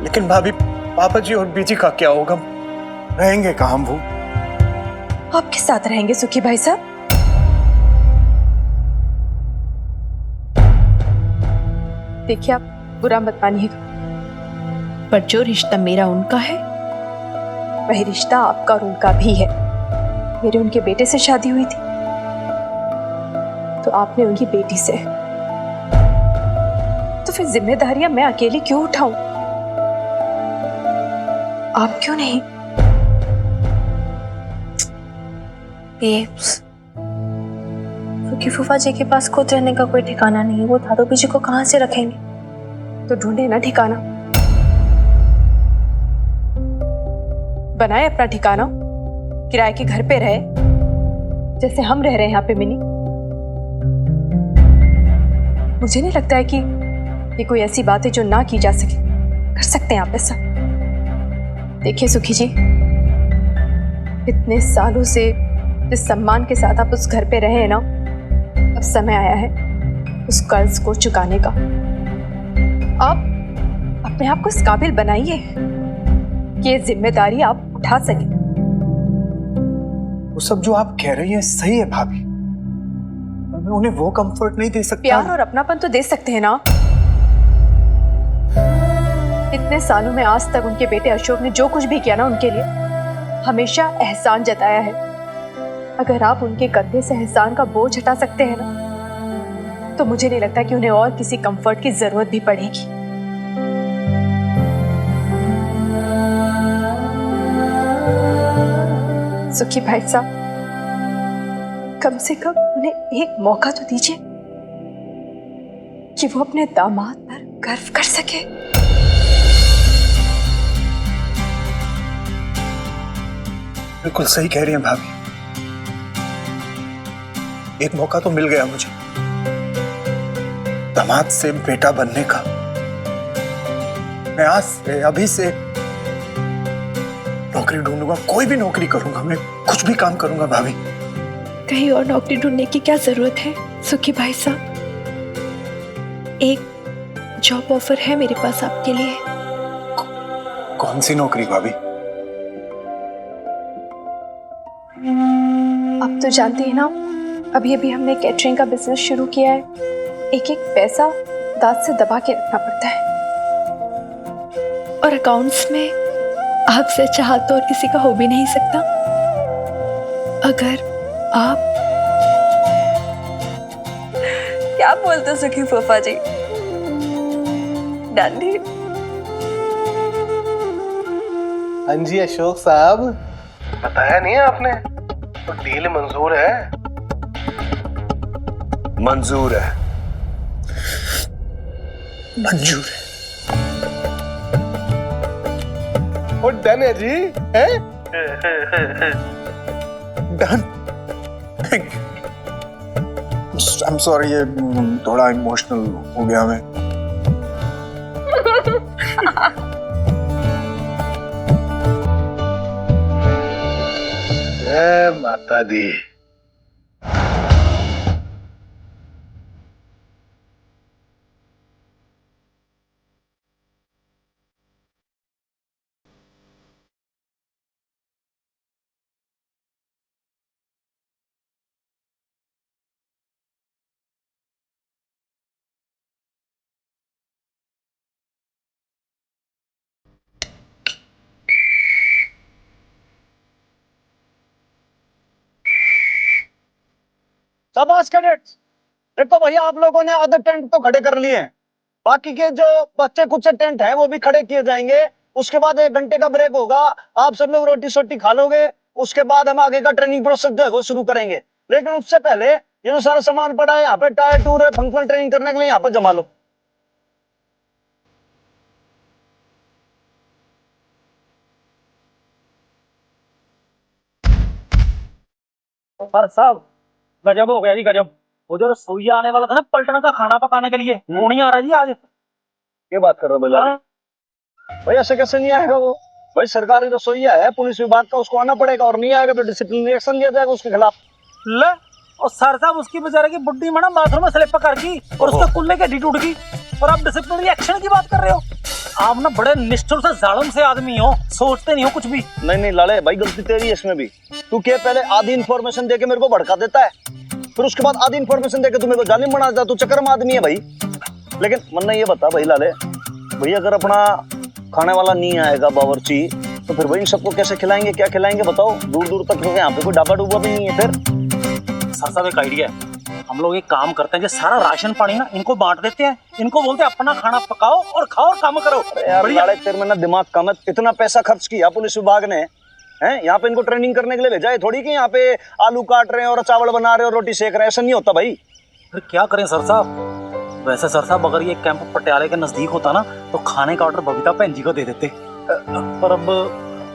लेकिन भाभी, पापा जी और बीजी का क्या होगा? रहेंगे कहाँ वो? आपके साथ रहेंगे सुखी भाई साहब। देखिए, आप बुरा मत मानिएगा, पर जो रिश्ता मेरा उनका है वही रिश्ता आपका और उनका भी है। मेरे उनके बेटे से शादी हुई थी, तो आपने उनकी बेटी से, तो फिर जिम्मेदारियां मैं अकेली क्यों उठाऊं? आप क्यों नहीं? क्योंकि फूफा जी के पास खुद रहने का कोई ठिकाना नहीं है, वो दादू जी को कहाँ से रखेंगे? तो ढूंढे ना ठिकाना, बनाए अपना ठिकाना, किराए के घर पे रहे जैसे हम रह रहे हैं यहाँ पे मिनी। मुझे नहीं लगता है कि ये कोई ऐसी बात है जो ना की जा सके। कर सकते हैं आप ऐसा। देखिए सुखी जी, इतने सालों से जिस सम्मान के साथ आप उस घर पे रहे हैं ना, अब समय आया है उस कर्ज को चुकाने का। आप अपने आप को इस काबिल बनाइए कि ये जिम्मेदारी आप उठा सके। वो सब जो आप कह रही हैं सही है भाभी, पर मैं उन्हें वो कंफर्ट नहीं दे सकता। प्यार और अपनापन तो दे सकते हैं ना। इतने सालों में आज तक उनके बेटे अशोक ने जो कुछ भी किया ना उनके लिए, हमेशा एहसान जताया है। अगर आप उनके कंधे से एहसान का बोझ हटा सकते हैं ना, तो मुझे नहीं लगता कि उन्हें और किसी कंफर्ट की जरूरत भी पड़ेगी। सुखी भाई साहब, कम से कम उन्हें एक मौका तो दीजिए कि वो अपने दामाद पर गर्व कर सके। बिल्कुल सही कह रही हैं भाभी, एक मौका तो मिल गया मुझे दामाद से बेटा बनने का। मैं आज से, अभी से नौकरी ढूंढूंगा, कोई भी नौकरी करूंगा, मैं कुछ भी काम करूंगा भाभी। कहीं और नौकरी ढूंढने की क्या जरूरत है सुखी भाई साहब? एक जॉब ऑफर है मेरे पास आपके लिए। कौन सी नौकरी भाभी? आप तो जानती है ना, अभी अभी हमने कैटरिंग का बिजनेस शुरू किया है। एक एक पैसा दांत से दबा के रखना पड़ता है, और अकाउंट्स में आपसे चाहा तो और किसी का हो भी नहीं सकता। अगर आप क्या बोलते हो सुखी फूफा जी? डांडी। हाँ जी अशोक साहब, बताया नहीं है आपने तो डील मंजूर है। मंजूर है, मंजूर है। और डन है जी, है? डन। आई एम सॉरी, ये थोड़ा इमोशनल हो गया मैं। जय माता दी। शाबाश कैडेट्स। देखो भैया, आप लोगों ने आधे टेंट तो खड़े कर लिए हैं, बाकी के जो बच्चे कुछ टेंट हैं वो भी खड़े किए जाएंगे। उसके बाद 1 घंटे का ब्रेक होगा, आप सब लोग रोटी सोटी खा लोगे। उसके बाद हम आगे का ट्रेनिंग प्रोसेस जो है वो शुरू करेंगे। लेकिन उससे पहले ये जो सारा सामान पड़ा है यहाँ पे, टायर टूर है, फंक्शनल ट्रेनिंग करने के लिए यहाँ पे जमा लो। पर साहब गजब हो गया जी, गजब। वो जो रसोईया आने वाला था ना पलटन का खाना पकाने के लिए, वो नहीं आ रहा जी आज। ये बात कर रहे हो भैया? भाई ऐसे कैसे नहीं आएगा वो? भाई सरकारी रसोईया है, पुलिस विभाग का, उसको आना पड़ेगा, और नहीं आएगा तो डिसिप्लिनरी एक्शन लिया जाएगा उसके खिलाफ। ले, और सर साहब उसकी बेचारे की बुड्ढी में ना बाथरूम में स्लिप कर गई और उसके कुल्ले की हड्डी टूट गई, और आप डिसिप्लिनरी एक्शन की बात कर रहे हो? आप ना बड़े निष्ठुर से जालिम से आदमी हो, सोचते नहीं हो कुछ भी। नहीं नहीं लाले भाई, गलती तेरी है इसमें भी। तू क्या पहले आधी इन्फॉर्मेशन देके मेरे को भड़का देता है, फिर उसके बाद आधी इन्फॉर्मेशन देके तू मेरे को जालिम बना देता है। तू चक्कर में आदमी है भाई। लेकिन मन ये बता भाई लाले भाई, अगर अपना खाने वाला नहीं आएगा बावर्ची, तो फिर भाई इन सबको कैसे खिलाएंगे, क्या खिलाएंगे बताओ? दूर दूर तक यहाँ पे कोई डाबा डूबा भी नहीं है। फिर सर साहब एक आइडिया है, हम लोग एक काम करते हैं, जो सारा राशन पानी ना इनको बांट देते हैं, इनको बोलते हैं अपना खाना पकाओ और खाओ और काम करो। यार लाले तेरे में ना दिमाग कम है। इतना पैसा खर्च किया पुलिस विभाग ने, हैं यहाँ पे इनको ट्रेनिंग करने के लिए भेजा है, थोड़ी कि यहाँ पे आलू काट रहे हैं और चावल बना रहे हैं और रोटी सेक रहे हैं। ऐसा नहीं होता भाई। फिर क्या करें सर साहब? वैसे सर साहब अगर ये कैंप पटियाले के नजदीक होता ना, तो खाने का ऑर्डर बबीता बहन जी को दे देते। पर अब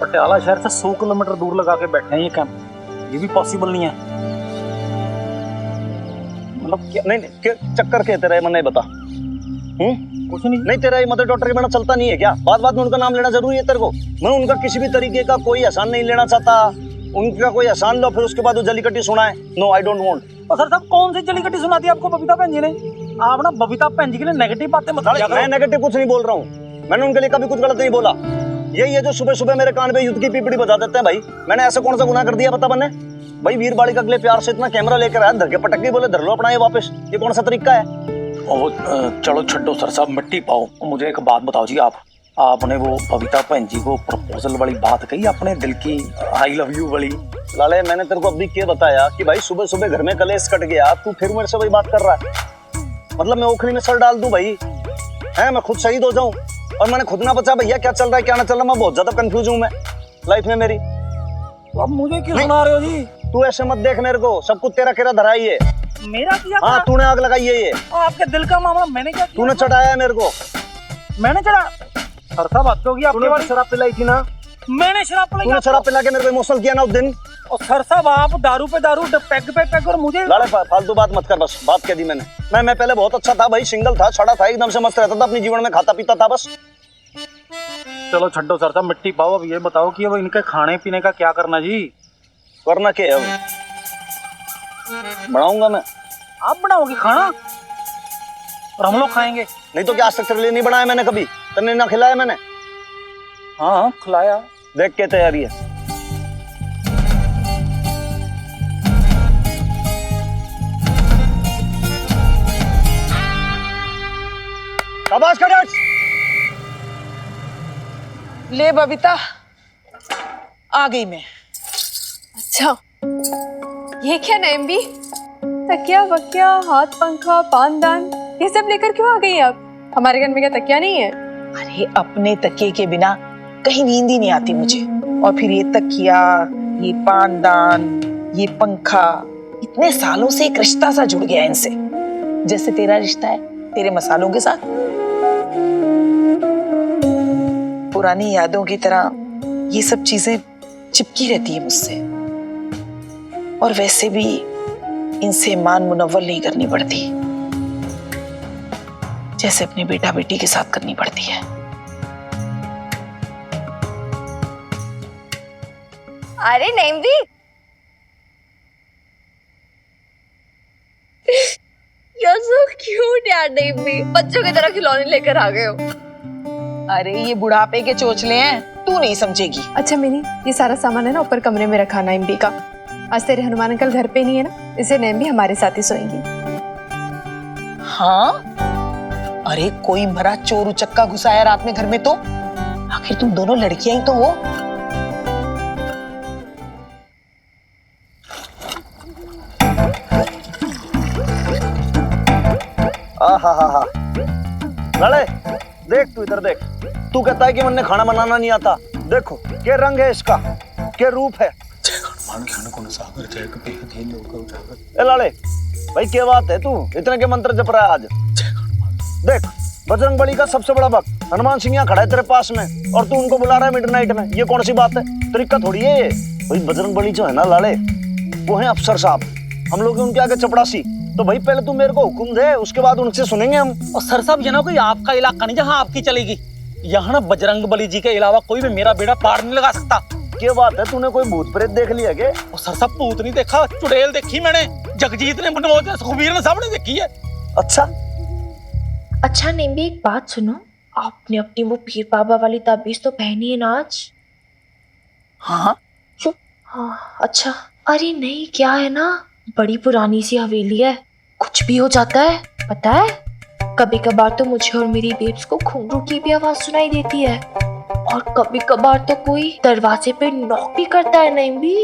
पटियाला शहर से 100 किलोमीटर दूर लगा के बैठे हैं ये कैंप, ये भी पॉसिबल नहीं है। मतलब क्या? नहीं क्या चक्कर क्या तेरा, मन नहीं बता। कुछ नहीं। नहीं तेरा ये मदर डॉक्टर के बिना चलता नहीं है क्या? बात बात में उनका नाम लेना जरूरी है तेरे को? मैं उनका किसी भी तरीके का कोई एहसान नहीं लेना चाहता। उनका कोई एहसान लो फिर उसके बाद वो जलीकट्टी सुनाए। No I don't want. और सर साहब कौन सी जलीकट्टी सुनाती है आपको बबीता बहन जी ने? आप ना बबीता बहन जी के लिए नेगेटिव बातें मत किया करो। मैं नेगेटिव कुछ नहीं बोल रहा हूँ, मैंने उनके लिए कभी कुछ गलत नहीं बोला। यही है जो सुबह सुबह मेरे कान पे युद्ध की पीपड़ी बजा देते हैं भाई। मैंने ऐसा कौन सा गुनाह कर दिया बता बने भाई? वीर बाड़ी का अगले प्यार से इतना कैमरा लेकर आया, धर के पटक के बोले धर लो अपना ये वापस, ये कौन सा तरीका है? चलो छड्डो सर साहब, मिट्टी पाओ। मुझे एक बात बताओ जी, आपने वो बबीता बहन जी को प्रपोजल वाली बात कही, अपने दिल की आई लव यू वाली? लाले मैंने तेरे को अभी क्या बताया कि भाई सुबह सुबह घर में कलेश कट गया, तू फिर मेरे से वही बात कर रहा है? मतलब मैं ओखली में सर डाल दूं भाई? है मैं खुद शहीद हो जाऊं? और मैंने खुद ना बचा भैया, क्या चल रहा है क्या ना चल रहा, मैं बहुत ज्यादा कंफ्यूज हूं मैं लाइफ में मेरी। तो अब मुझे क्यों सुना रहे हो जी? तू ऐसे मत देख मेरे को, सब कुछ तेरा केरा धरा ही है। मेरा किया था? हाँ तूने आग लगाई है ये। और आपके दिल का मामला मैंने क्या किया? तूने चढ़ाया है मेरे को। मैंने चढ़ा? सर साहब हद होगी आपके वाली। शराब पिलाई थी ना? मैंने शराब पिलाई? तूने शराब पिला के मेरे को इमोशनल किया ना उस दिन। और सर साहब आप दारू पे दारू, पैग पे पैग, और मुझे लाले फालतू बात मत कर, बस बात कह दी मैंने। मैं पहले बहुत अच्छा था भाई, सिंगल था, छड़ा था, एकदम से मस्त रहता था अपने जीवन में, खाता पीता था बस। चलो छड्डो सर साहब, मिट्टी पाओ। अब ये बताओ कि अब इनके खाने पीने का क्या करना जी? करना क्या है? बनाऊंगा मैं। आप बनाओगे खाना और हम लोग खाएंगे? नहीं तो क्या आज तक तेरे लिए नहीं बनाया मैंने कभी? तेने ना खिलाया मैंने? हाँ खिलाया। देख के तैयारी है। शाबाश कैडेट्स। ले बबीता, आ गई मैं। अच्छा ये क्या नैम भी? तकिया वकिया, हाथ पंखा, पानदान, ये सब लेकर क्यों आ गई आप? हमारे घर में क्या तकिया नहीं है? अरे अपने तकिए के बिना कहीं नींद ही नहीं आती मुझे। और फिर ये तकिया, ये पानदान, ये पंखा, इतने सालों से एक रिश्ता सा जुड़ गया इनसे, जैसे तेरा रिश्ता है तेरे मसालों के साथ। पुरानी यादों की तरह ये सब चीजें चिपकी रहती है मुझसे। और वैसे भी इनसे मान मुनव्वल नहीं करनी पड़ती, जैसे अपने बेटा बेटी के साथ करनी पड़ती है। अरे नेम भी, You're so cute यार नेम भी, बच्चों की तरह खिलौने लेकर आ गए हो। अरे ये बुढ़ापे के चोचले हैं, तू नहीं समझेगी। अच्छा मिनी, ये सारा सामान है ना ऊपर कमरे में रखा नैम भी का। आज तेरे हनुमान अंकल घर पे नहीं है ना, इसलिए नैम भी हमारे साथ ही सोएंगी। हाँ? अरे कोई भरा चोर उचक्का घुसा है रात में घर में तो? आखिर तुम दोनों लड़कियां ही तो हो। हा लड़े देख, तू इधर देख। तू कहता है कि मैंने खाना बनाना नहीं आता, देखो क्या रंग है इसका, क्या रूप है। ए लाले भाई क्या बात है, तू इतने के मंत्र जप रहा है आज? देख बजरंग बली का सबसे बड़ा भक्त हनुमान सिंह यहाँ खड़ा है तेरे पास में, और तू उनको बुला रहा है मिडनाइट में, ये कौन सी बात है? तरीका थोड़ी है ये भाई। बजरंग बली जो है ना लाले, वो है अफसर साहब, हम लोग उनके आगे चपड़ासी। तो भाई पहले तू मेरे को हुक्म दे, उसके बाद उनसे सुनेंगे हम। और सर साहब ये ना कोई आपका इलाका नहीं जहाँ आपकी चलेगी। यहाँ ना बजरंग बली जी के अलावा कोई भी मेरा बेड़ा पार नहीं लगा सकता। क्या बात है, तूने कोई भूत प्रेत देख लिया क्या? और सर साहब भूत नहीं देखा, चुड़ैल देखी मैंने, जगजीत ने, मनोज ने, सुखबीर ने, सबने देखी है। अच्छा अच्छा नेम भी, एक बात सुनो, आपने अपनी वो पीर बाबा वाली ताबीज तो पहनी है ना आज? हाँ हाँ अच्छा। अरे नहीं, क्या है ना, बड़ी पुरानी सी हवेली है, कुछ भी हो जाता है पता है। कभी कभार तो मुझे और मेरी बेब्स को घुंघरू की भी आवाज सुनाई देती है, और कभी कभार तो कोई दरवाजे पे नॉक भी करता है। नहीं भी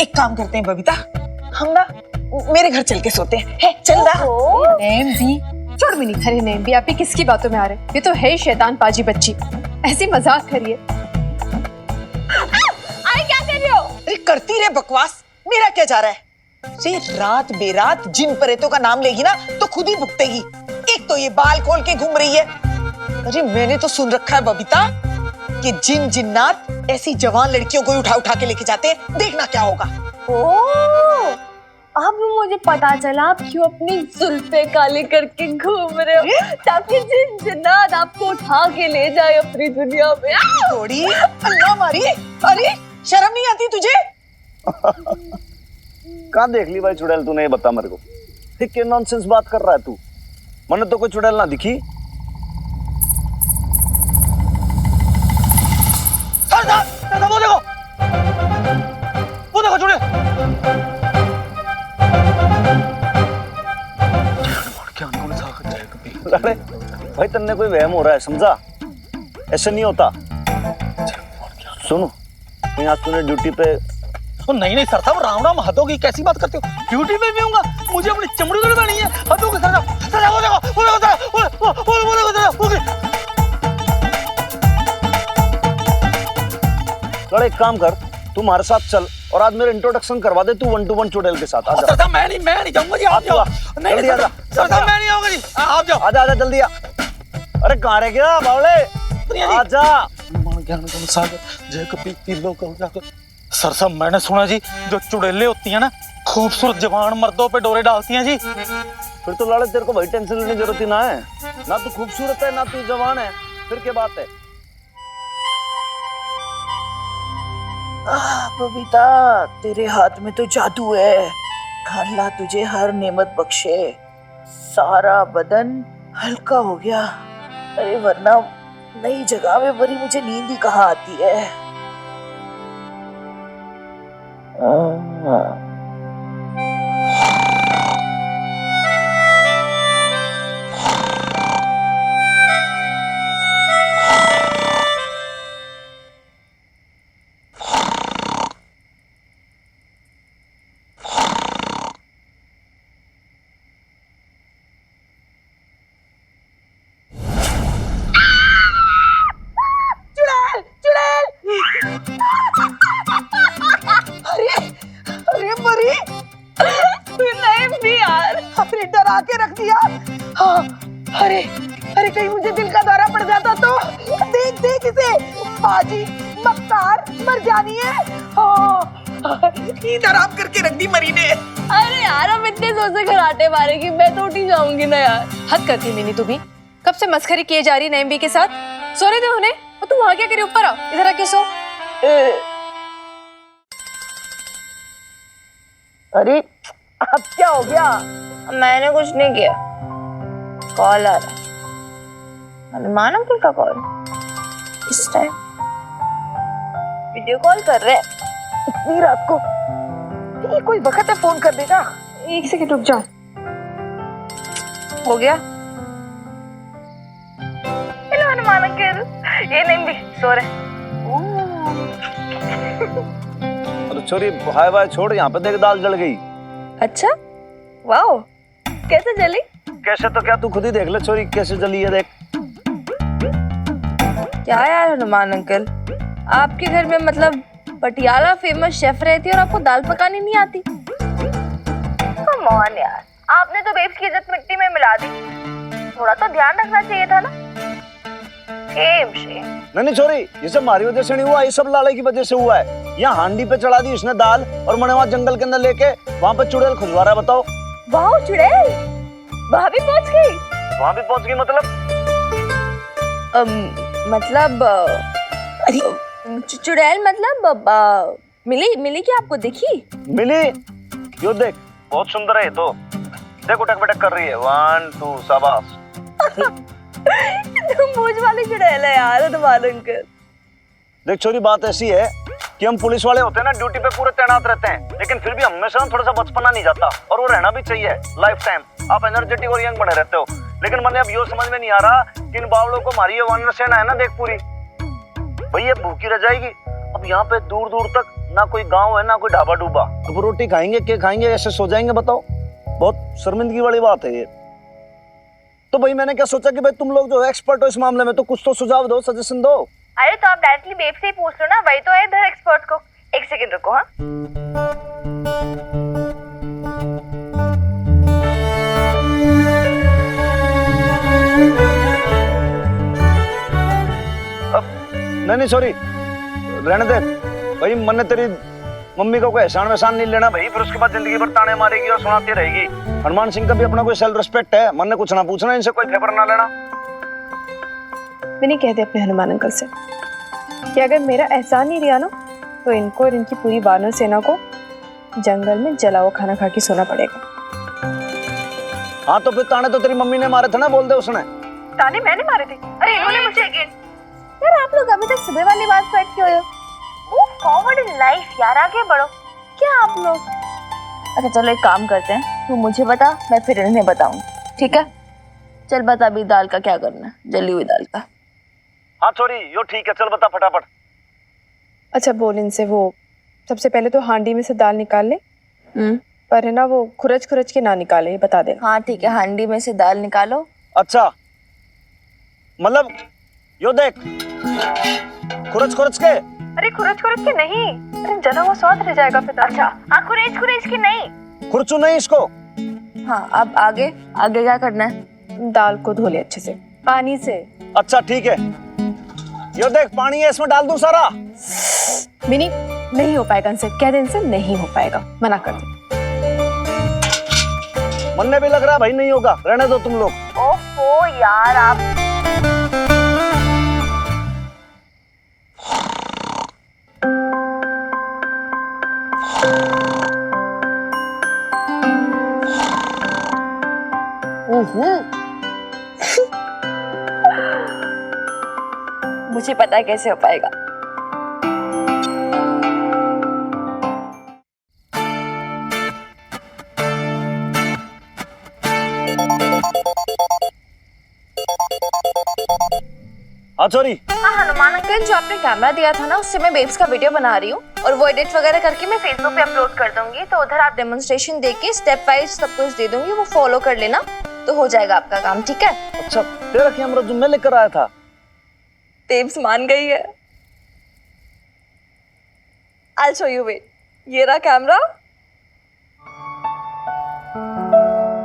एक काम करते हैं बबीता, हम ना मेरे घर चल के सोते हैं। है चल रहा नैम भी छोड़ भी नहीं। अरे नैम भी, आप ही किसकी बातों में आ रहे? ये तो है ही शैतान पाजी बच्ची, ऐसी मजाक करिए। अरे क्या कर रहे हो? अरे करती रहे बकवास, मेरा क्या जा रहा है? ये रात बेरात जिन प्रेतों का नाम लेगी ना तो खुद ही भुगतेगी। एक तो ये बाल खोल के घूम रही है। अरे मैंने तो सुन रखा है बबीता कि जिन जिन्नात ऐसी जवान लड़कियों को उठा उठा के लेके जाते हैं, देखना क्या होगा। ओह, अब मुझे पता चला आप क्यों अपनी जुल्फे काली करके घूम रहे हो, ताकि जिन जिन्नात आपको उठा के ले जाए अपनी दुनिया में। थोड़ी अल्लाह मारी। अरे शर्म नहीं आती तुझे? कहाँ देख ली भाई चुड़ैल तूने, ये बता मेरे को। ठीक क्या नॉनसेंस बात कर रहा है तू? मैंने तो कोई चुड़ैल ना दिखी। वो देखो चुड़ैल। अरे भाई तन्ने कोई वहम हो रहा है, समझा? ऐसे नहीं होता। सुनो, आज तूने ड्यूटी पे। नहीं नहीं सर साहब, राम राम, हदों की कैसी बात करते हो? ड्यूटी पे भी हूँगा, मुझे अपनी चमड़ी तो लगानी है। हदों के सर साहब, सर साहब, वो देखो, वो देखो, सर साहब, वो देखो, सर साहब, वो देखो। लड़े एक काम कर, तू हमारे साथ चल और आज मेरे इंट्रोडक्शन करवा दे तू 1-to-1 चुड़ैल के साथ। आजा। सर साहब मैं नहीं जाऊंगा जी, आप जाओ। नहीं जल्दी सर आजा। साहब मैं नहीं आऊंगा जी, आप जाओ। आजा आजा जल्दी आ। अरे कहाँ रह गया बावले? आजा। जय कपी लोग जाकर। सर साहब मैंने सुना जी, जो चुड़ैलें होती हैं ना, खूबसूरत जवान मर्दों पे डोरे डालती हैं जी। फिर तो लड़े तेरे को भाई टेंशन लेने की जरूरत ही ना है। ना तू खूबसूरत है ना तू जवान है, फिर क्या बात है? बबीता तेरे हाथ में तो जादू है। अल्लाह तुझे हर नेमत बख्शे। सारा बदन हल्का हो गया। अरे वरना नई जगह में बड़ी मुझे नींद ही कहाँ आती है। नहीं भी यार, अपने डरा के रख दिया। हाँ, अरे अरे कहीं मुझे दिल का दौरा पड़ जाता तो। देख देख इसे, बाजी मक्कार मर जानी है। हाँ, नींद आराम करके रख दी मरी ने। अरे यार हम इतने जोर से खराटे मारेगी, मैं तो उठ ही जाऊंगी ना यार। हद करती है मिनी, तू भी कब से मस्खरी किए जा रही नैम भी के साथ। सोने दे उन्हें। और तू वहां क्या करी, ऊपर आ, इधर आके सो। अरे अब क्या हो गया? मैंने कुछ नहीं किया, कॉल आ रहा है, हनुमान अंकल का कॉल। इस टाइम वीडियो कॉल कर रहे हैं। इतनी रात को ये कोई वक्त है फोन कर देगा? एक सेकंड रुक जाओ। हो गया। हेलो हनुमान अंकल, ये नहीं भी सो रहे। अरे छोरी हाय बाय छोड़, यहाँ पे देख दाल जल गई। अच्छा, वाओ, कैसे जली? कैसे तो क्या, तू खुद ही देख ले छोरी कैसे जली है, देख। क्या यार हनुमान अंकल, आपके घर में मतलब पटियाला फेमस शेफ रहती है और आपको दाल पकानी नहीं आती? कम ऑन यार, आपने तो बेब्स की इज्जत मिट्टी में मिला दी। थोड़ा तो ध्यान रखना चाहिए था ना। नहीं छोरी, ये सब हमारी वजह से नहीं हुआ, ये सब लाले की वजह से हुआ है। यहाँ हांडी पे चढ़ा दी इसने दाल और मैंने वहाँ जंगल के अंदर लेके वहाँ पे चुड़ैल खुजवा रहा है। बताओ। वाह, चुड़ैल वहाँ भी पहुँच गई? वहाँ भी पहुँच गई मतलब चुड़ैल मतलब मिली क्या, आपको दिखी? मिली, यो देख बहुत सुंदर है ये तो। देख उठक बैठक कर रही है। 1 2 शाबाश। दी। तुम मूंछ वाली चुड़ैल है यार, तो मालूम कर। देख छोरी, बात ऐसी है कि हम पुलिस वाले होते हैं ना, ड्यूटी पे पूरे तैनात रहते हैं, लेकिन फिर भी हमेशा थोड़ा सा बचपना नहीं जाता, और वो रहना भी चाहिए लाइफ टाइम। आप एनर्जेटिक और यंग बने रहते हो, लेकिन मैंने अब ये समझ में नहीं आ रहा कि इन बावलों को हमारी ये वानर सेना है ना, देख पूरी भाई ये भूखी रह जाएगी। अब यहाँ पे दूर दूर तक ना कोई गांव है ना कोई ढाबा डूबा, अब रोटी खाएंगे क्या खाएंगे, ऐसे सो जाएंगे बताओ। बहुत शर्मिंदगी वाली बात है ये। तो भाई मैंने क्या सोचा कि भाई तुम लोग जो एक्सपर्ट हो इस मामले में, तो कुछ तो सुझाव दो, सजेशन दो। अरे तो आप डायरेक्टली बेब से ही पूछ लो ना, वही तो है इधर एक्सपर्ट को। एक सेकंड रुको। हाँ नहीं सॉरी, रहने दे भाई। मैंने तेरी मम्मी को कोई एहसान वहसान नहीं लेना भाई, फिर उसके बाद जिंदगी भर ताने मारेगी और सुनाती रहेगी। हनुमान सिंह का भी अपना कोई सेल्फ रिस्पेक्ट है, मैंने कुछ ना पूछना, इनसे कोई खबर ना लेना। मैंने कह दिया अपने हनुमान अंकल से कि अगर मेरा एहसान नहीं रिया ना, तो इनको और इनकी पूरी वानर सेना को जंगल में जला हुआ खाना खा के सोना पड़ेगा। हाँ तो फिर ताने तो तेरी मम्मी ने मारे थे ना, बोल दे उसने। ताने मैंने मारे थे? अरे इन्होंने मुझे यार, आप लोग अभी तक सुबह वाली बात पर क्यों हो? मूव फॉरवर्ड इन लाइफ यार, आगे बढ़ो। क्या आप लोग? अच्छा चलो एक काम करते हैं, तू मुझे बता, मैं फिर इन्हें बताऊं, ठीक है? चल बता अभी दाल का क्या करना है, जली हुई दाल का। हाँ छोरी यो ठीक है, चल बता फटाफट। अच्छा बोल इनसे, वो सबसे पहले तो हांडी में से दाल निकाल ले, पर है ना वो खुरच खुरच के ना निकाले, ये बता देना। हाँ ठीक है, हांडी में से दाल निकालो। अच्छा मतलब यो देख, खुरच खुरच के? अरे खुरच खुरच के नहीं, अरे जला हुआ स्वाद रह जाएगा फिर। अच्छा हाँ, खुरेज खुरेज की नहीं, खुरचू नहीं इसको। हाँ अब आगे आगे क्या करना है? दाल को धो ले अच्छे से पानी से। अच्छा ठीक है, यो देख पानी है, इसमें डाल दूं सारा? मिनी नहीं हो पाएगा इनसे, कह दे इनसे नहीं हो पाएगा, मना कर दे। मन में भी लग रहा है भाई नहीं होगा, रहने दो तुम लोग। ओफो यार आप। मुझे पता है कैसे हो पाएगा। हाँ सॉरी। हाँ हनुमान अंकल, जो आपने कैमरा दिया था ना, उससे मैं बेब्स का वीडियो बना रही हूँ और वो एडिट वगैरह करके मैं फेसबुक पे अपलोड कर दूंगी। तो उधर आप डेमोन्स्ट्रेशन देके स्टेप वाइज सब कुछ दे दूंगी, वो फॉलो कर लेना तो हो जाएगा आपका काम, ठीक है? अच्छा तेरा कैमरा जो मैं लेकर आया था? बेब्स मान गई है। I'll show you, wait. ये रहा कैमरा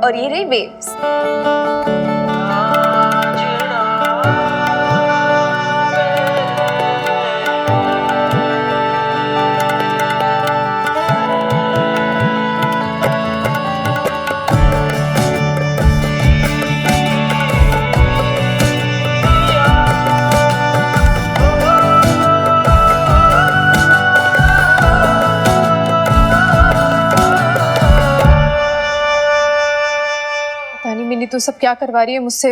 और ये रही बेब्स। मिनी तो सब क्या करवा रही है मुझसे,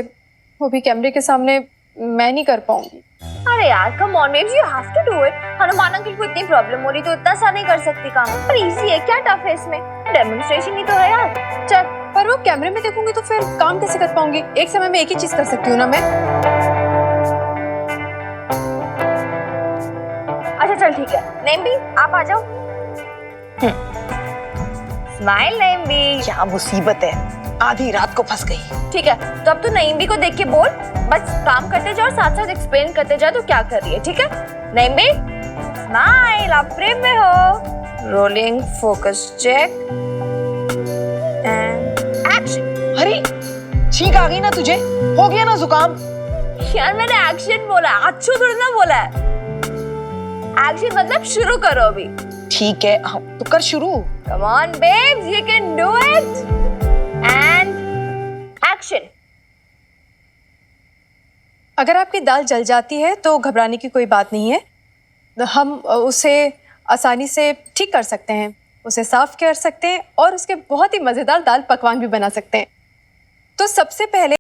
वो भी कैमरे के सामने। मैं नहीं कर पाऊंगी। अरे यार come on babes, you have to do it. Hanuman uncle को इतनी प्रॉब्लम हो रही तो इतना सा नहीं कर सकती काम, पर इजी है, क्या टफ है इसमें? डेमोन्स्ट्रेशन ही तो है यार। चल, पर वो कैमरे में देखूंगी तो फिर काम कैसे कर पाऊंगी? एक समय में एक ही चीज कर सकती हूँ ना मैं। अच्छा चल ठीक है, नेम्बी आप आ जाओ। स्माइल नेम्बी। क्या मुसीबत है, आधी रात को फंस गई। ठीक है, तो अब तू नईम्बी को देख के बोल, बस काम करते जाओ और साथ साथ एक्सप्लेन करते जाओ तो क्या कर रही है, ठीक है? नईम्बी स्माइल, आप फ्रेम में हो। Rolling, focus check and action. अरे छींक आ गई ना तुझे, हो गया ना जुकाम? यार मैंने एक्शन बोला, अच्छो थोड़ी ना बोला है। एक्शन मतलब शुरू करो अभी। ठीक है तो कर शुरू। Come on babes, you can do it. And action. अगर आपकी दाल जल जाती है तो घबराने की कोई बात नहीं है, हम उसे आसानी से ठीक कर सकते हैं, उसे साफ कर सकते हैं और उसके बहुत ही मज़ेदार दाल पकवान भी बना सकते हैं। तो सबसे पहले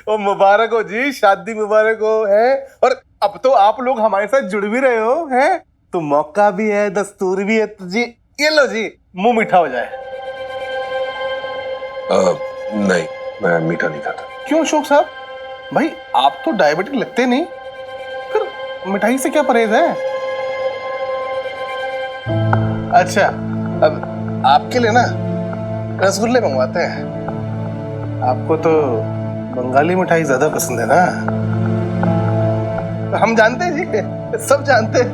ओ मुबारक हो जी, शादी मुबारक हो है। और अब तो आप लोग हमारे साथ जुड़ भी रहे हो हैं, तो मौका भी है, दस्तूर भी है, तो जी ये लो जी, मुंह मीठा हो जाए। नहीं, मैं मीठा नहीं खाता। क्यों अशोक साहब? भाई आप तो डायबिटिक लगते नहीं, फिर मिठाई से क्या परहेज है? अच्छा, अब आपके लिए ना रसगुल्ले मंगवाते हैं। आपको तो बंगाली मिठाई ज्यादा पसंद है ना? हम जानते हैं जी, सब जानते हैं।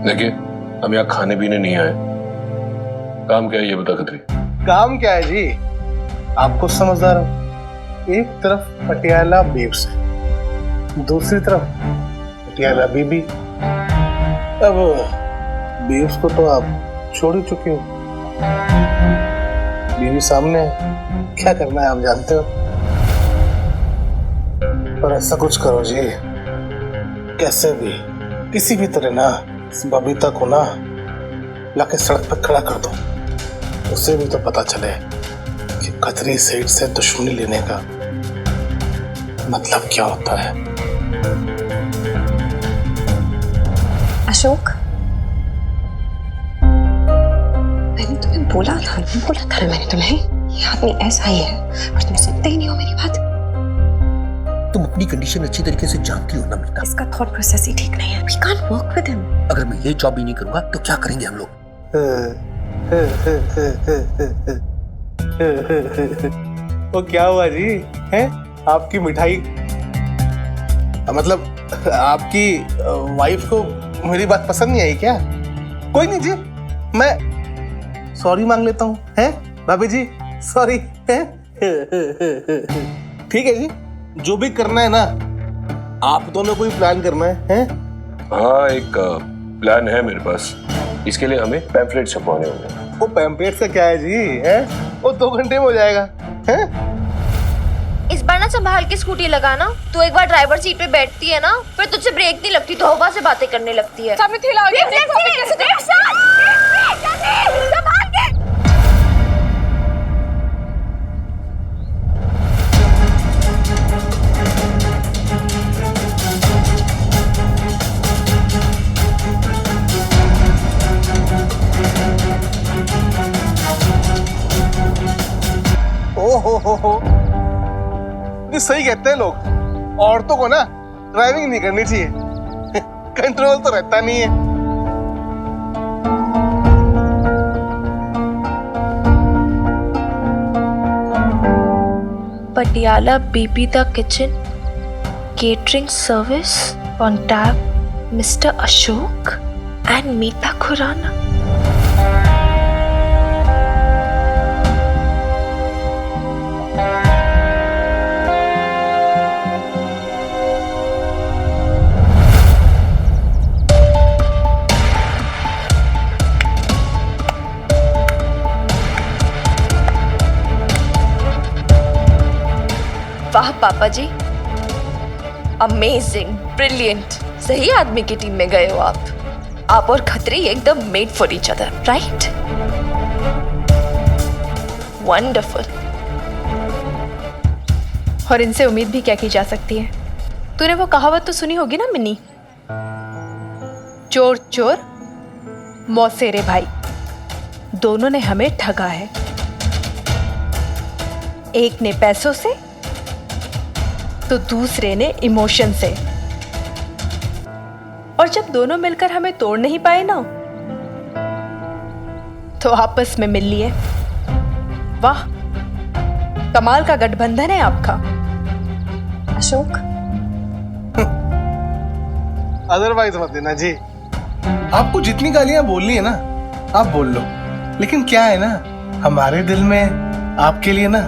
देखिए, हम यहाँ खाने पीने नहीं आए। काम क्या है ये बता खत्री। काम क्या है जी? आपको समझदार हो, एक तरफ पटियाला बेब्स है, दूसरी तरफ पटियाला बीबी। अब बेब्स को तो आप छोड़ ही चुके हो, बीवी सामने है, क्या करना है आप जानते हो। पर ऐसा कुछ करो जी, कैसे भी किसी भी तरह ना इस बबीता को ना लाके सड़क पर खड़ा कर दो। उसे भी तो पता चले कि खतरी सेठ से दुश्मनी लेने का मतलब क्या होता है। अशोक, मैंने तुम्हें बोला था ना मैंने तुम्हें, ये आदमी ऐसा ही है, और तुम सुनते ही नहीं हो मेरी बात। तुम अपनी कंडीशन अच्छी तरीके से जानती हो ना मीता। इसका थॉट प्रोसेस ही ठीक नहीं है। We can't work with him. अगर मैं ये जॉब ही नहीं करूंगा तो क्या करेंगे हम लोग? वो क्या हुआ जी? हैं? आपकी मिठाई, मतलब आपकी वाइफ को मेरी बात पसंद नहीं आई क्या? कोई नहीं जी, मैं सॉरी मांग लेता हूँ, हैं भाभी जी, सॉरी। ठीक है जी, जो भी करना है ना, आप दोनों को ही प्लान करना है? हाँ, एक प्लान है मेरे पास। इसके लिए हमें पैम्फलेट छपवाने होंगे। वो पैम्पलेट से क्या है जी? है वो 2 घंटे में हो जाएगा। हैं? इस बार ना संभाल के स्कूटी लगाना। तू एक बार ड्राइवर सीट पे बैठती है ना, फिर तुझसे ब्रेक नहीं लगती, तो हवा से बातें करने लगती है। हो ये सही कहते हैं लोग, औरतों को ना ड्राइविंग नहीं करनी चाहिए, कंट्रोल तो रहता नहीं है। Patiala Bibi the kitchen catering service, contact mister Ashok and Meeta Khurana. वाह पापा जी, अमेजिंग, ब्रिलियंट, सही आदमी की टीम में गए हो आप और खत्री एकदम made for each other, right? Wonderful. और इनसे उम्मीद भी क्या की जा सकती है? तूने वो कहावत तो सुनी होगी ना मिनी, चोर चोर मौसेरे भाई। दोनों ने हमें ठगा है, एक ने पैसों से तो दूसरे ने इमोशन से। और जब दोनों मिलकर हमें तोड़ नहीं पाए ना, तो आपस में मिल लिए। वाह, कमाल का गठबंधन है आपका अशोक। अदरवाइज मत देना जी, आपको जितनी गालियां बोलनी है ना आप बोल लो, लेकिन क्या है ना, हमारे दिल में आपके लिए ना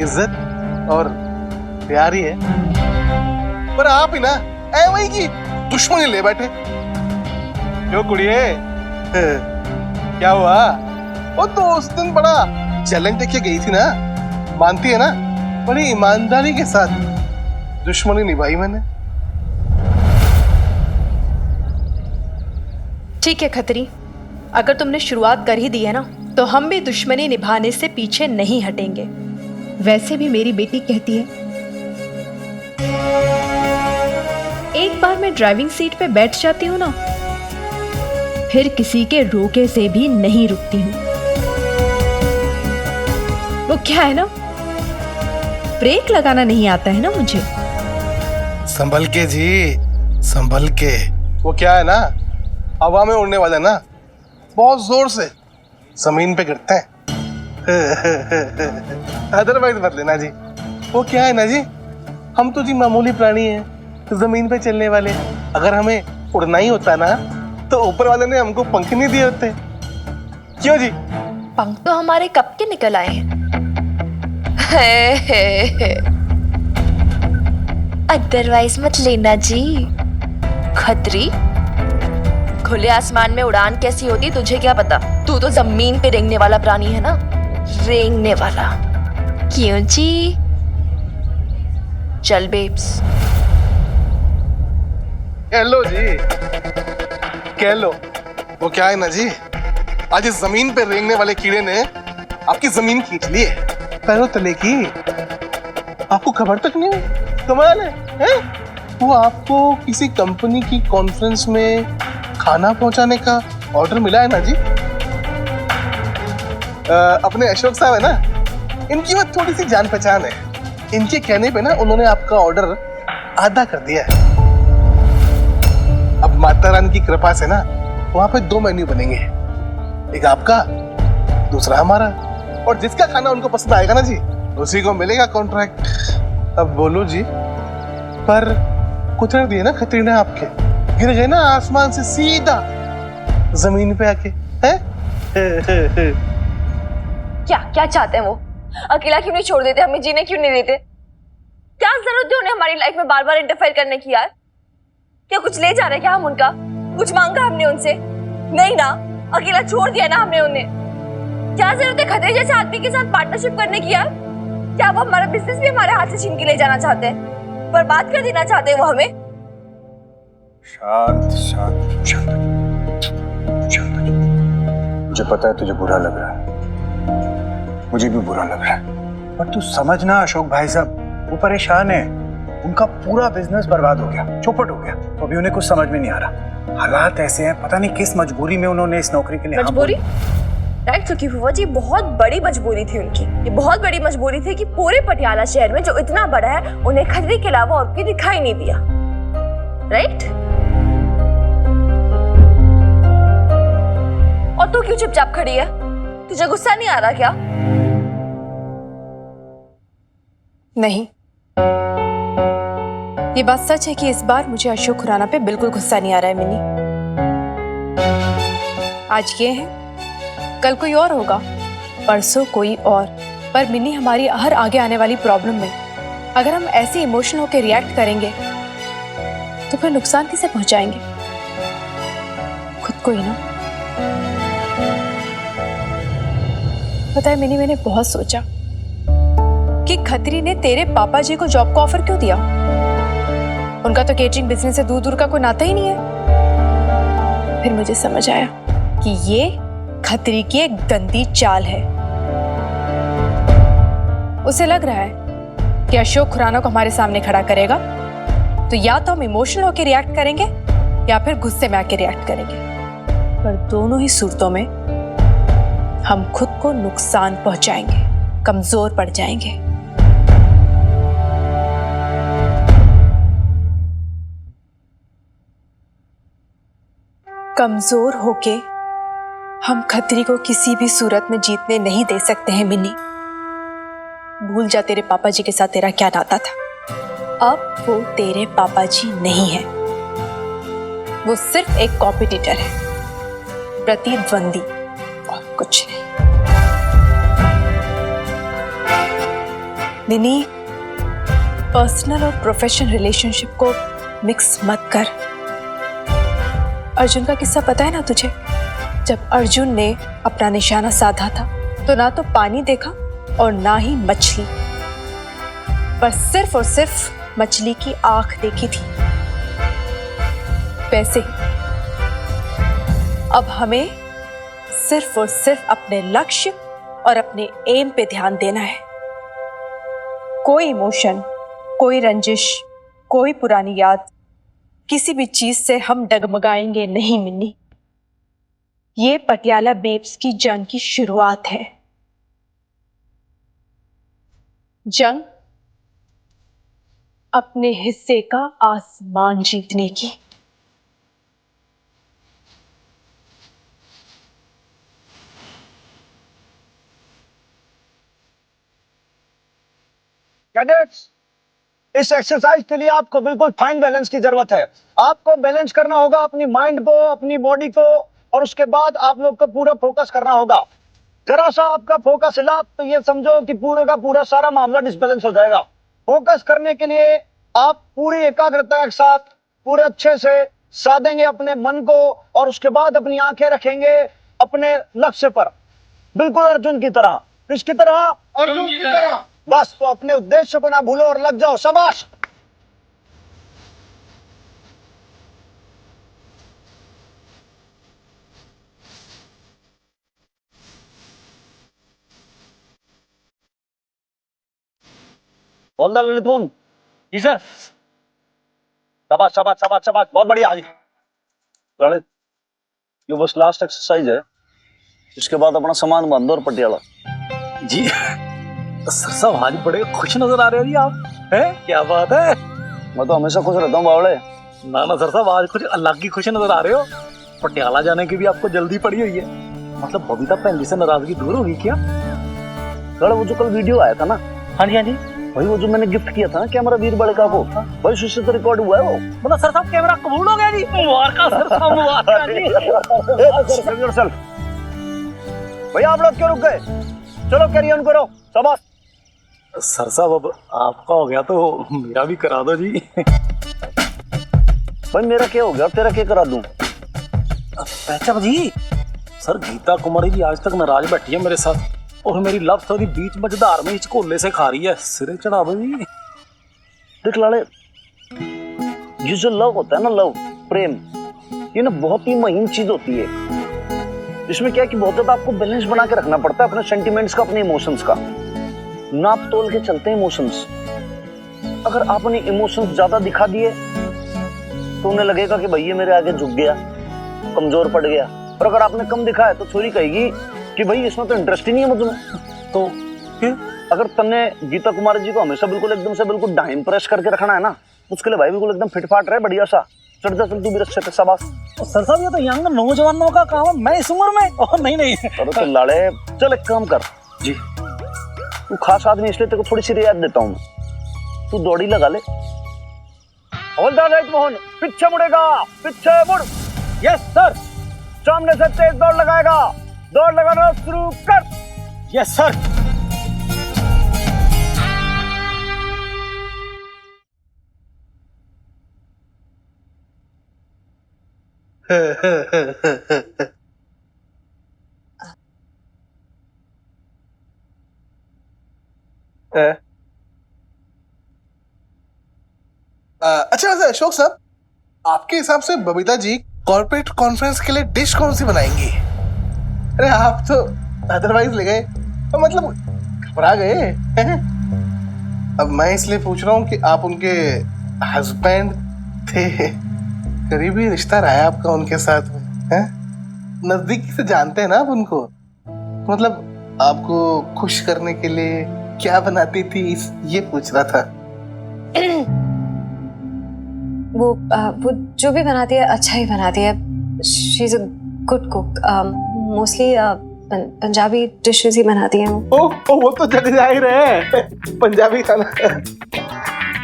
इज्जत और प्यार ही है। पर आप ही ना वही की दुश्मनी ले बैठे। क्यों कुड़िए, क्या हुआ? वो तो उस दिन बड़ा चैलेंज देके गई थी ना, मानती है ना? बड़ी ईमानदारी के साथ दुश्मनी निभाई मैंने। ठीक है खत्री, अगर तुमने शुरुआत कर ही दी है ना, तो हम भी दुश्मनी निभाने से पीछे नहीं हटेंगे। वैसे भी मेरी बेटी कहती है, एक बार मैं ड्राइविंग सीट पे बैठ जाती हूँ ना, फिर किसी के रोके से भी नहीं रुकती हूँ। वो क्या है ना, ब्रेक लगाना नहीं आता है ना मुझे। संभल के जी, संभल के। वो क्या है ना, हवा में उड़ने वाला ना, बहुत जोर से जमीन पे गिरते हैं। अदरवाइज मत लेना जी। वो क्या है ना जी, हम तो जी मामूली प्राणी हैं, तो जमीन पे चलने वाले। अगर हमें उड़ना ही होता ना, तो ऊपर वाले ने हमको पंख नहीं दिए होते। क्यों जी? पंख तो हमारे कब के निकल आए हैं। अदरवाइज मत लेना जी। खतरी, खुले आसमान में उड़ान कैसी होती तुझे क्या पता? तू तो जमीन पे रेंगने वाला प्राणी है ना, रेंगने वाला। क्यों जी? चल बेब्स। कह लो जी, कह लो। वो क्या है ना जी, आज इस जमीन पे रेंगने वाले कीड़े ने आपकी जमीन खींच ली है, पैरों तले की। आपको खबर तक नहीं हुई? कमाल है? वो आपको किसी कंपनी की कॉन्फ्रेंस में खाना पहुंचाने का ऑर्डर मिला है ना जी। अपने अशोक साहब है ना, इनकी वो थोड़ी सी जान पहचान है। इनके कहने पे ना उन्होंने आपका ऑर्डर आधा कर दिया है। अब माता रानी की कृपा से ना वहां पे 2 मेन्यू बनेंगे, एक आपका, दूसरा हमारा। और जिसका खाना उनको पसंद आएगा ना जी, उसी को मिलेगा कॉन्ट्रैक्ट। अब बोलो जी, पर कुतर दिए ना खतरी ने आपके, गिर गए ना आसमान से सीधा जमीन पे आके। हैं? क्या क्या चाहते हैं वो? अकेला क्यों नहीं छोड़ देते? हमें जीने क्यों नहीं देते? क्या जरूरत है उन्हें हमारी लाइफ में बार बार इंटरफेयर करने की यार? क्या कुछ ले जा रहे क्या हम उनका? कुछ मांगा हमने उनसे? नहीं ना, अकेला छोड़ दिया ना हमने उन्हें। क्या जरूरत है खतरे जैसे आदमी के साथ पार्टनरशिप करने की यार? क्या वो हमारा बिजनेस भी हमारे हाथ से छीन के ले जाना चाहते हैं? बर्बाद कर देना चाहते हैं वो हमें? शांत शांत शांत शांत। मुझे पता है तुझे बुरा लग रहा है, मुझे भी बुरा लग रहा है, पर तू समझना अशोक भाई साहब, वो परेशान है। उनका पूरा बिजनेस बर्बाद हो गया, चौपट हो गया। तो अभी उन्हें कुछ समझ में नहीं आ रहा। हालात ऐसे हैं, पता नहीं किस मजबूरी में उन्होंने इस नौकरी के लिए मजबूरी? राइट सुखी फूफा जी, बहुत बड़ी मजबूरी थी उनकी। ये बहुत बड़ी मजबूरी थी कि पूरे पटियाला शहर में जो इतना बड़ा है, उन्हें खतरी के अलावा और कोई दिखाई नहीं दिया। राइट? और तू क्यों चुपचाप खड़ी है? तुझे गुस्सा नहीं आ रहा क्या? नहीं, ये बात सच है कि इस बार मुझे अशोक खुराना पे बिल्कुल गुस्सा नहीं आ रहा है मिनी। आज ये है, कल कोई और होगा, परसों कोई और। पर मिनी, हमारी हर आगे आने वाली प्रॉब्लम में अगर हम ऐसे इमोशनल होकर रिएक्ट करेंगे तो फिर नुकसान किसे पहुंचाएंगे? खुद को ही ना। पता है मिनी, मैंने बहुत सोचा कि खतरी ने तेरे पापा जी को जॉब का ऑफर क्यों दिया। उनका तो केटरिंग बिजनेस से दूर दूर का कोई नाता ही नहीं है। फिर मुझे समझ आया कि ये खतरी की एक गंदी चाल है। उसे लग रहा है कि अशोक खुराना को हमारे सामने खड़ा करेगा तो या तो हम इमोशनल होकर रिएक्ट करेंगे या फिर गुस्से में आके रिएक्ट करेंगे। पर दोनों ही सूरतों में हम खुद को नुकसान पहुंचाएंगे, कमजोर पड़ जाएंगे। कमजोर होके हम खतरी को किसी भी सूरत में जीतने नहीं दे सकते हैं मिनी। भूल जा तेरे पापा जी के साथ तेरा क्या नाता था। अब वो तेरे पापा जी नहीं है, वो सिर्फ एक कॉम्पिटिटर है, प्रतिद्वंदी, और कुछ नहीं। मिनी, पर्सनल और प्रोफेशनल रिलेशनशिप को मिक्स मत कर। अर्जुन का किस्सा पता है ना तुझे? जब अर्जुन ने अपना निशाना साधा था तो ना तो पानी देखा और ना ही मछली, पर सिर्फ और सिर्फ मछली की आंख देखी थी। वैसे ही अब हमें सिर्फ और सिर्फ अपने लक्ष्य और अपने एम पे ध्यान देना है। कोई इमोशन, कोई रंजिश, कोई पुरानी याद, किसी भी चीज से हम डगमगाएंगे नहीं मिन्नी। ये पटियाला बेब्स की जंग की शुरुआत है। जंग अपने हिस्से का आसमान जीतने की। कैडेट्स, इस एक्सरसाइज के लिए आपको बिल्कुल फाइन बैलेंस की जरूरत है। आपको बैलेंस करना होगा अपनी माइंड को, अपनी बॉडी को, और उसके बाद आप लोग को पूरा फोकस करना होगा। जरा सा आपका फोकस हिला तो ये समझो कि पूरे का पूरा सारा मामला डिसबैलेंस हो जाएगा। फोकस करने के लिए आप पूरी एकाग्रता के साथ पूरे अच्छे से साधेंगे अपने मन को, और उसके बाद अपनी आंखें रखेंगे अपने लक्ष्य पर, बिल्कुल अर्जुन की तरह। किसकी तरह? अर्जुन की तरह। बस, तो अपने उद्देश्य को ना भूलो और लग जाओ। शाबाश। बोल दो ललितुन। जी सर। शाबाश शाबाश शाबाश शाबाश, बहुत बढ़िया। जी ललित, ये बस लास्ट एक्सरसाइज है, इसके बाद अपना सामान बांध दो और पटियाला। जी सर साहब, आज बड़े खुश नजर आ रहे हो जी आप, हैं? क्या बात है? मैं तो हमेशा खुश रहता हूँ बावड़े। ना ना सर साहब, आज कुछ अलग ही खुश नजर आ रहे हो। पटियाला जाने की भी आपको जल्दी पड़ी हुई है। मतलब बबीता भैन जी से नाराजगी दूर होगी क्या? कल वो जो कल वीडियो आया था ना, हाँ जी हाँ जी, भाई वो जो मैंने गिफ्ट किया था ना कैमरा वीर बड़का को, भाई उससे तो रिकॉर्ड हुआ है वो। मतलब सर साहब कैमरा कबूल हो गया जी? मुबारक सर साहब, मुबारक जी। भैया आप लोग क्यों रुक गए? चलो कैरी ऑन करो। शाबाश। सर साहब अब आपका हो गया तो मेरा भी करा दो जी। भाई मेरा क्या हो गया, तेरा क्या करा दूं? पहचान जी, सर गीता कुमारी जी आज तक नाराज बैठी है मेरे साथ, और मेरी लव स्टोरी बीच मझधार में हिचकोले से खा रही है। सिरे चढ़ा दो जी। देख लाले, ये जो लव होता है ना, लव प्रेम, ये ना बहुत ही महीन चीज होती है। इसमें क्या है कि बहुत ज्यादा आपको बैलेंस बना के रखना पड़ता है अपने सेंटिमेंट्स का, अपने इमोशंस का। नाप तोल के चलते हैं इमोशंस। अगर आपने इमोशंस ज्यादा दिखा दिए तो उन्हें लगेगा कि भाई ये मेरे आगे झुक गया, कमजोर पड़ गया। और अगर आपने कम दिखाया तो छोरी कहेगी कि भाई इसमें तो इंटरेस्ट ही नहीं है मुझमें। तो फिर अगर तुमने गीता कुमारी जी को हमेशा बिल्कुल एकदम से बिल्कुल डाइम प्रेस करके रखना है ना, उसके लिए भाई बिल्कुल एकदम फिटफाट रहे, बढ़िया सा चढ़ जा, चल तू भी रस्से पे। शाबाश। सर साहब ये तो यंग नौजवानों का काम है, मैं इस उम्र में? ओह नहीं नहीं। अरे तो लाड़े, चल एक काम कर जी, तू खास आदमी इसलिए तेरे को थोड़ी सी रियायत देता हूँ, तू दौड़ी लगा ले। हवलदार राइट मोहन, पीछे मुड़ेगा, पीछे मुड़। Yes sir. सामने से तेज दौड़ लगाएगा, दौड़ लगाना शुरू कर। Yes sir. अच्छा अशोक साहब, आपके हिसाब से बबीता जी कॉर्पोरेट कॉन्फ्रेंस के लिए डिश कौन सी बनाएंगी? अरे आप तो अदरवाइज ले गए, तो मतलब घबरा गए हैं? अब मैं इसलिए पूछ रहा हूँ कि आप उनके हस्बैंड थे, करीबी रिश्ता रहा है आपका उनके साथ में, हैं? नजदीकी से जानते हैं ना आप उनको। मतलब आपको खुश करने के लिए क्या बनाती थी, ये पूछ रहा था। वो जो भी बनाती है अच्छा ही बनाती है। She is a good cook. Mostly Punjabi dishes ही बनाती है वो। वो तो जग जाहिर है, पंजाबी खाना।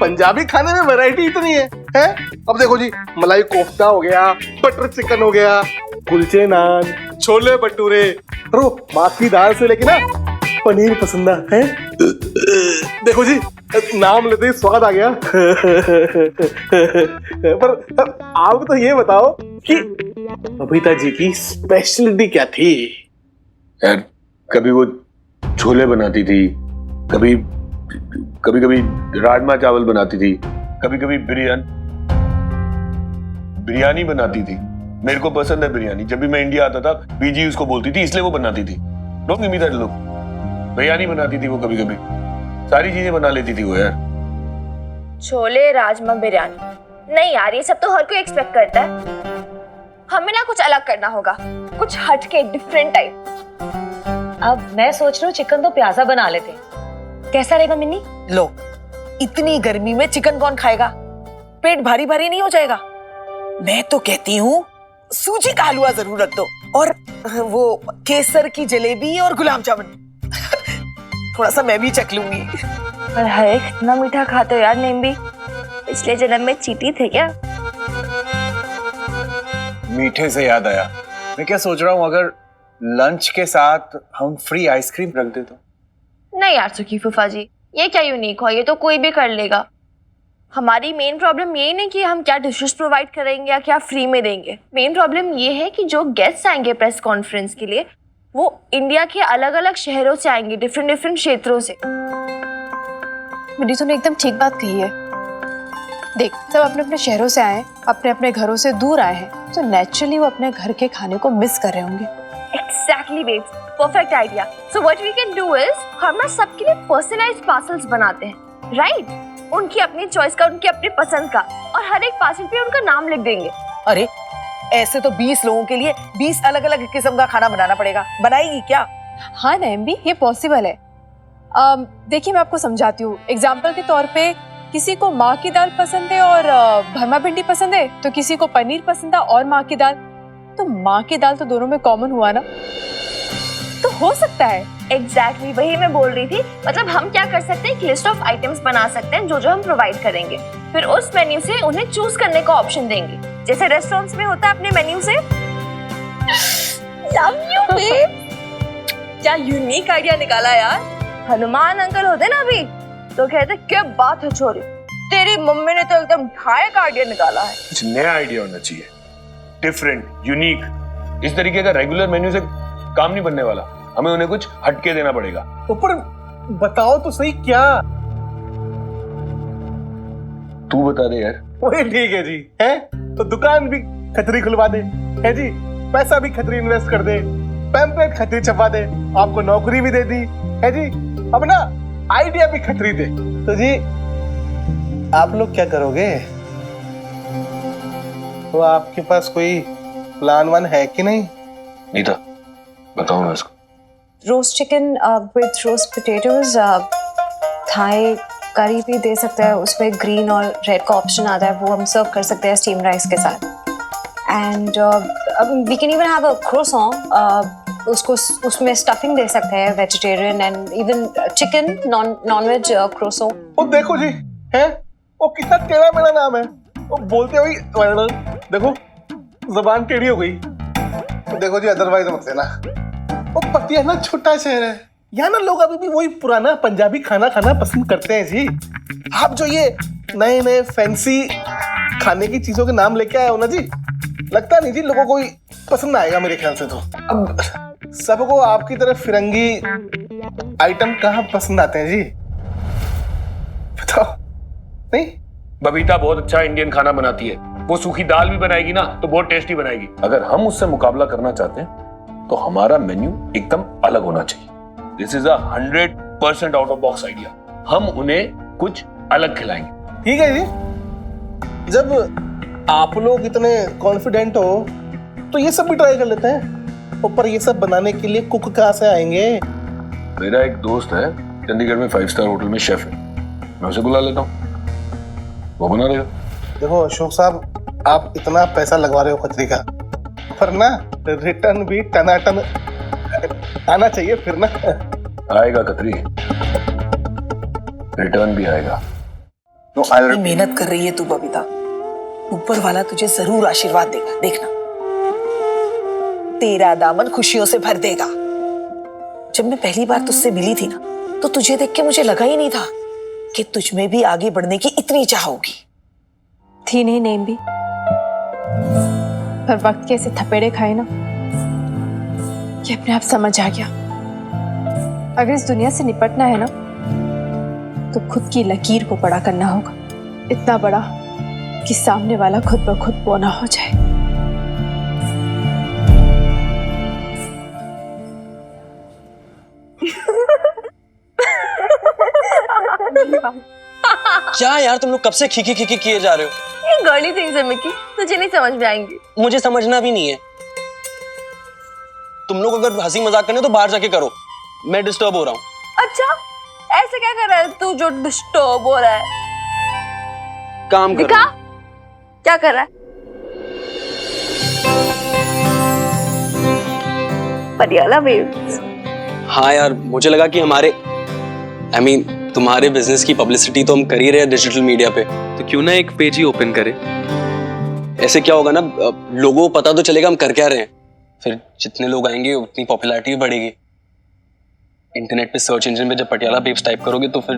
पंजाबी खाने में वैरायटी इतनी है, हैं? अब देखो जी, मलाई कोफ्ता हो गया, बटर चिकन हो गया, कुलचे नान, छोले भटूरे, रो माँ की दाल से लेके ना पनीर पसंद है। देखो जी, नाम लेते ही स्वाद आ गया। पर आप तो ये बताओ कि बबीता जी की स्पेशलिटी क्या थी? यार कभी वो छोले बनाती थी, कभी कभी राजमा चावल बनाती थी, कभी कभी बिरयानी बनाती थी। मेरे को पसंद है बिरयानी, जब भी मैं इंडिया आता था बीजी उसको बोलती थी, इसलिए वो बनाती थी। Don't give me that look. Biryani बनाती थी वो कभी कभी। सारी चीजें बना लेती थी वो यार। छोले राजमा बिरयानी नहीं यार, ये सब तो हर कोई एक्सपेक्ट करता है। हमें ना कुछ अलग करना होगा, कुछ हटके डिफरेंट टाइप। अब मैं सोच रही हूँ चिकन तो प्याजा बना लेते हैं, कैसा रहेगा मिन्नी? लो, इतनी गर्मी में चिकन कौन खाएगा? पेट भारी भारी नहीं हो जाएगा? मैं तो कहती हूँ सूजी का हलवा जरूर रख दो, और वो केसर की जलेबी और गुलाब जामुन। थोड़ा सा मैं भी चख लूंगी। पर है कितना मीठा खाते हो यार नेम्बी, पिछले जन्म में चीटी थे क्या? मीठे से याद आया, मैं क्या सोच रहा हूँ, अगर लंच के साथ हम फ्री आइसक्रीम रख दे तो? नहीं यार सुखी फूफा जी, ये क्या यूनिक हो, ये तो कोई भी कर लेगा। हमारी मेन प्रॉब्लम ये नहीं कि हम क्या डिशेस प्रोवाइड करेंगे या क्या फ्री में देंगे। मेन प्रॉब्लम ये है कि जो गेस्ट आएंगे प्रेस कॉन्फ्रेंस के लिए, वो इंडिया के अलग अलग शहरों से आएंगे, डिफरेंट डिफरेंट क्षेत्रों से। मिनी तूने एकदम ठीक बात कही है। देख, सब अपने अपने शहरों से आए, अपने अपने घरों से दूर आए हैं, तो नेचुरली वो अपने घर के खाने को मिस कर रहे होंगे। Exactly babes, perfect idea. So what we can do is हम ना सबके लिए पर्सनलाइज्ड पार्सल्स बनाते हैं, राइट? उनकी अपनी चॉइस का, उनकी अपनी पसंद का, और हर एक पार्सल पे उनका नाम लिख देंगे। अरे ऐसे तो 20 लोगों के लिए 20 अलग अलग किस्म का खाना बनाना पड़ेगा। बनाएगी क्या? हाँ नैम्बी, ये पॉसिबल है। देखिए मैं आपको समझाती हूँ। एग्जाम्पल के तौर पे किसी को माँ की दाल पसंद है और भरमा भिंडी पसंद है, तो किसी को पनीर पसंद है और माँ की दाल। तो माँ की दाल तो दोनों में कॉमन हुआ ना, तो हो सकता है। Exactly, वही मैं बोल रही थी। मतलब हम क्या कर सकते हैं, एक लिस्ट ऑफ आइटम्स बना सकते हैं जो जो हम प्रोवाइड करेंगे, फिर उस मेन्यू से उन्हें चूज करने का ऑप्शन देंगे, जैसे रेस्टोरेंट्स में होता है अपने मेन्यू से। Love you, babe. क्या यूनिक आइडिया निकाला यार। हनुमान अंकल होते ना अभी, तो कहते क्या बात है छोरी, तेरी मम्मी ने तो एकदम ढाई का आइडिया निकाला है। कुछ नया आइडिया होना चाहिए, डिफरेंट, यूनिक। इस तरीके का रेगुलर मेन्यू से काम नहीं बनने वाला, हमें उन्हें कुछ हटके देना पड़ेगा। तो पर बताओ तो सही क्या? तू बता दे यार। वही ठीक है जी, है तो दुकान भी खतरी खुलवा दे, है जी, पैसा भी खतरी इन्वेस्ट कर दे, पैम्पलेट खतरी छपवा दे, आपको नौकरी भी दे दी, है जी, अब ना आइडिया भी खतरी दे। तो जी आप लोग क्या करोगे? तो आपके पास कोई प्लान वन है कि नहीं? नीता बताओ ना इसको। Roast chicken with roast potatoes, Thai curry भी दे सकते हैं, उसमें ग्रीन और रेड का ऑप्शन आता है, वो हम सर्व कर सकते हैं स्टीम राइस के साथ। And we can even have a croissant, उसको उसमें स्टफिंग दे सकते हैं vegetarian, and even chicken non veg croissant. वो देखो जी, है वो कितना टेढ़ा मेरा नाम है, वो बोलते हुए देखो जबान टेढ़ी हो गई। देखो जी अदरवाइज मत लेना, वो पटियाला छोटा शहर है, यहाँ ना लोग अभी भी वही पुराना पंजाबी खाना खाना पसंद करते हैं जी। आप जो ये नए नए फैंसी खाने की चीजों के नाम लेके आए हो ना जी, लगता नहीं जी लोगों को पसंद आएगा मेरे ख्याल से। तो अब सबको आपकी तरफ फिरंगी आइटम कहाँ पसंद आते हैं जी, बताओ? नहीं, बबीता बहुत अच्छा इंडियन खाना बनाती है, वो सूखी दाल भी बनाएगी ना तो बहुत टेस्टी बनाएगी। अगर हम उससे मुकाबला करना चाहते हैं तो हमारा मेन्यू एकदम अलग होना चाहिए। This is 100% out of box idea, हम उन्हें कुछ अलग खिलाएंगे। ठीक है जी, जब आप लोग इतने कॉन्फिडेंट हो तो ये सब भी ट्राई कर लेते हैं। ऊपर ये सब बनाने के लिए कुक कहाँ से आएंगे? मेरा एक दोस्त है चंडीगढ़ में 5 स्टार होटल में शेफ है, मैं उसे बुला लेता हूँ, वो बना देगा। देखो अशोक साहब, आप इतना पैसा लगवा रहे हो खतरी का, पर ना रिटर्न भी टनाटन आना चाहिए फिर ना। आएगा खतरी, रिटर्न भी आएगा। तो मेहनत कर रही है तू बबीता, ऊपर वाला तुझे जरूर आशीर्वाद देगा, देखना तेरा दामन खुशियों से भर देगा। जब मैं पहली बार तुझसे मिली थी ना, तो तुझे देख के मुझे लगा ही नहीं था कि तुझ में भी आगे बढ़ने की इतनी चाह होगी। थी नहीं नेम भी, पर वक्त के ऐसे थपेड़े खाए ना कि अपने आप समझ आ गया, अगर इस दुनिया से निपटना है ना तो खुद की लकीर को बड़ा करना होगा, इतना बड़ा कि सामने वाला खुद ब खुद बोना हो जाए। हूँ। क्या यार तुम लोग कब से खीखी खीखी किए जा रहे हो? ये गर्ली थिंग्स है मिकी, तुझे नहीं समझ में आएंगी। मुझे समझना भी नहीं है। तुम लोग अगर हंसी मजाक करने तो बाहर जाके करो, मैं डिस्टर्ब हो रहा हूँ। अच्छा, ऐसे क्या कर रहा है तू जो डिस्टर्ब हो रहा है? काम कर दिखा क्या कर रहा है? पटियाला बेब्स। हाँ यार, मुझे लगा कि हमारे तुम्हारे बिजनेस की पब्लिसिटी तो हम कर ही रहे हैं डिजिटल मीडिया पे, तो क्यों ना एक पेज ही ओपन करें। ऐसे क्या होगा ना, लोगों को पता तो चलेगा हम कर क्या रहे हैं, फिर जितने लोग आएंगे उतनी पॉपुलैरिटी भी बढ़ेगी। इंटरनेट पे सर्च इंजन पे जब पटियाला बेब्स टाइप करोगे तो फिर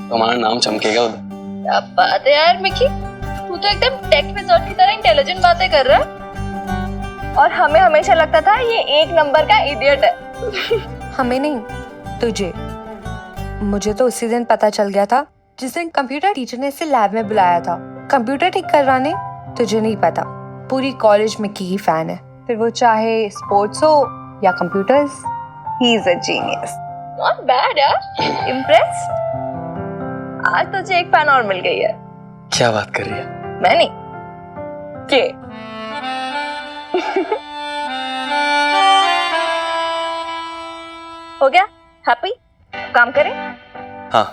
हमारा नाम चमकेगा उधर। क्या बात है यार मिकी, तू तो एकदम टेक विज़ार्ड की तरह इंटेलिजेंट बातें कर रहा है। और हमें हमेशा लगता था ये एक नंबर का इडियट है। हमें नहीं, तुझे। मुझे तो उसी दिन पता चल गया था जिस दिन कंप्यूटर टीचर ने इसे लैब में बुलाया था कंप्यूटर ठीक करवाने। तुझे नहीं पता, पूरी कॉलेज मिकी ही फैन है, फिर वो चाहे स्पोर्ट्स हो या computers. He is a genius. Not bad यार, इम्प्रेस्ड। आज तुझे एक फैन और मिल गई है। क्या बात कर रही है? मैं नहीं के हो गया हैप्पी? काम करें? हाँ